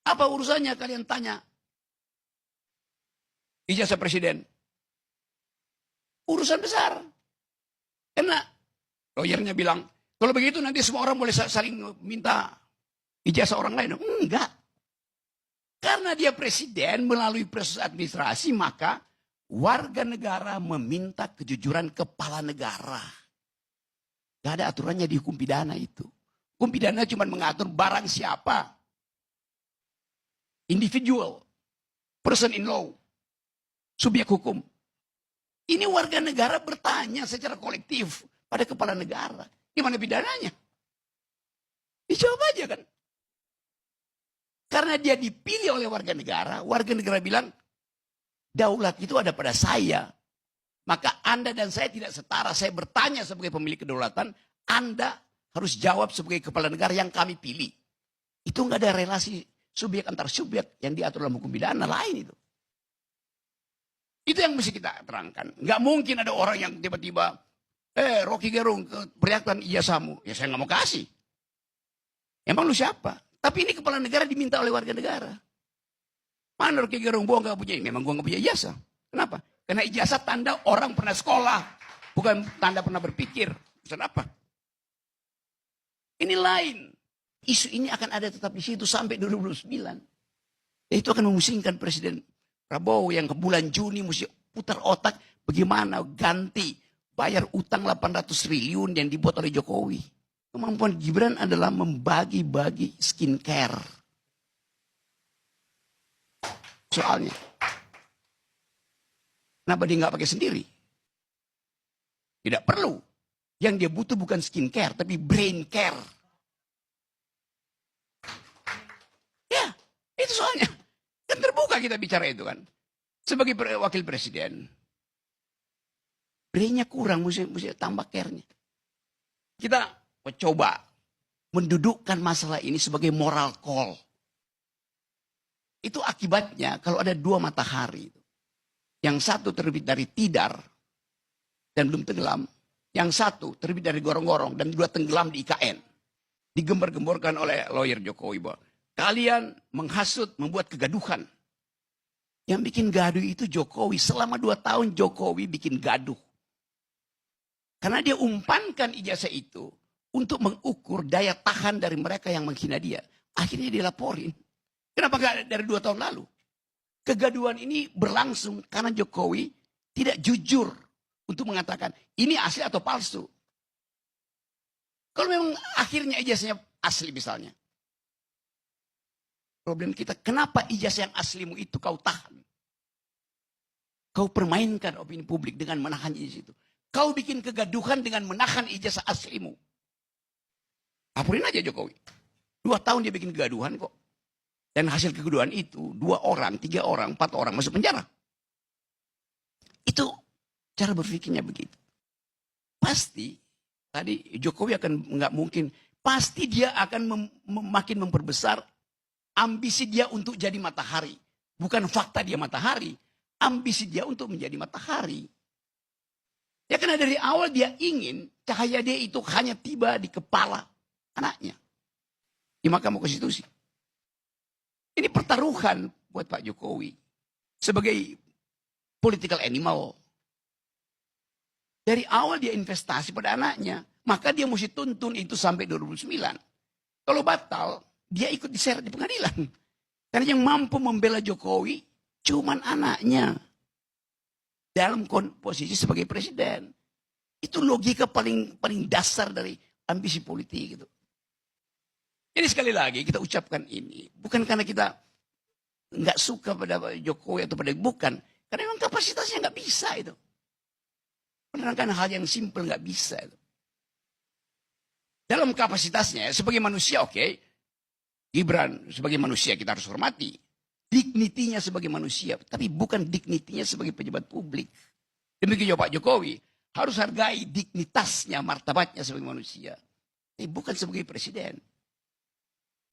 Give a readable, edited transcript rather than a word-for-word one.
Apa urusannya kalian tanya ijazah presiden? Urusan besar. Karena lawyernya bilang, kalau begitu nanti semua orang boleh saling minta ijazah orang lain. Enggak. Karena dia presiden melalui proses administrasi, maka warga negara meminta kejujuran kepala negara. Gak ada aturannya di hukum pidana itu. Hukum pidana cuma mengatur barang siapa. Individual. Person in law. Subjek hukum. Ini warga negara bertanya secara kolektif pada kepala negara. Gimana pidananya? Dijawab aja kan. Karena dia dipilih oleh warga negara bilang, daulat itu ada pada saya. Maka Anda dan saya tidak setara. Saya bertanya sebagai pemilik kedaulatan, Anda harus jawab sebagai kepala negara yang kami pilih. Itu nggak ada relasi subjek antar subjek yang diatur dalam hukum pidana lain itu. Itu yang mesti kita terangkan. Nggak mungkin ada orang yang tiba-tiba, Rocky Gerung, perlihatkan ijazahmu. Ya saya nggak mau kasih. Emang lu siapa? Tapi ini kepala negara diminta oleh warga negara. Mana Rocky Gerung, gua nggak punya, memang gua nggak punya ijazah. Kenapa? Karena ijazah tanda orang pernah sekolah, bukan tanda pernah berpikir. Pesan apa? Ini lain. Isu ini akan ada tetap di situ sampai 2029. Itu akan memusingkan Presiden Prabowo yang ke bulan Juni mesti putar otak bagaimana ganti bayar utang 800 triliun yang dibuat oleh Jokowi. Kemampuan Gibran adalah membagi-bagi skincare. Soalnya. Kenapa dia nggak pakai sendiri? Tidak perlu. Yang dia butuh bukan skincare, tapi brain care. Ya, itu soalnya. Kan terbuka kita bicara itu kan. Sebagai wakil presiden. Brainnya kurang, mesti tambah care-nya. Kita coba mendudukkan masalah ini sebagai moral call. Itu akibatnya kalau ada dua matahari. Yang satu terbit dari tidar dan belum tenggelam. Yang satu terbit dari gorong-gorong dan dua tenggelam di IKN. Digembar-gemborkan oleh lawyer Jokowi bahwa kalian menghasut, membuat kegaduhan. Yang bikin gaduh itu Jokowi. Selama 2 tahun Jokowi bikin gaduh. Karena dia umpankan ijazah itu untuk mengukur daya tahan dari mereka yang menghina dia. Akhirnya dilaporin. Kenapa gak dari 2 tahun lalu? Kegaduhan ini berlangsung karena Jokowi tidak jujur untuk mengatakan ini asli atau palsu. Kalau memang akhirnya ijazahnya asli misalnya. Problem kita, kenapa ijazah yang aslimu itu kau tahan? Kau permainkan opini publik dengan menahan ijazah itu. Kau bikin kegaduhan dengan menahan ijazah aslimu. Laporin aja Jokowi. 2 tahun dia bikin kegaduhan kok. Dan hasil kegaduhan itu 2 orang, 3 orang, 4 orang masuk penjara. Itu cara berpikirnya begitu. Pasti tadi Jokowi akan nggak mungkin. Pasti dia akan makin memperbesar ambisi dia untuk jadi matahari. Bukan fakta dia matahari. Ambisi dia untuk menjadi matahari. Ya karena dari awal dia ingin cahaya dia itu hanya tiba di kepala anaknya. Di Mahkamah Konstitusi. Ini pertaruhan buat Pak Jokowi. Sebagai political animal. Dari awal dia investasi pada anaknya. Maka dia mesti tuntun itu sampai 2009. Kalau batal, dia ikut diseret di pengadilan. Karena yang mampu membela Jokowi cuman anaknya. Dalam posisi sebagai presiden. Itu logika paling dasar dari ambisi politik gitu. Jadi sekali lagi kita ucapkan ini. Bukan karena kita nggak suka pada Jokowi atau pada bukan. Karena memang kapasitasnya nggak bisa itu. Menerangkan hal yang simpel nggak bisa itu. Dalam kapasitasnya sebagai manusia oke. Gibran sebagai manusia kita harus hormati. Dignitinya sebagai manusia. Tapi bukan dignitinya sebagai pejabat publik. Demikian juga Pak Jokowi. Harus hargai dignitasnya, martabatnya sebagai manusia. Tapi bukan sebagai presiden.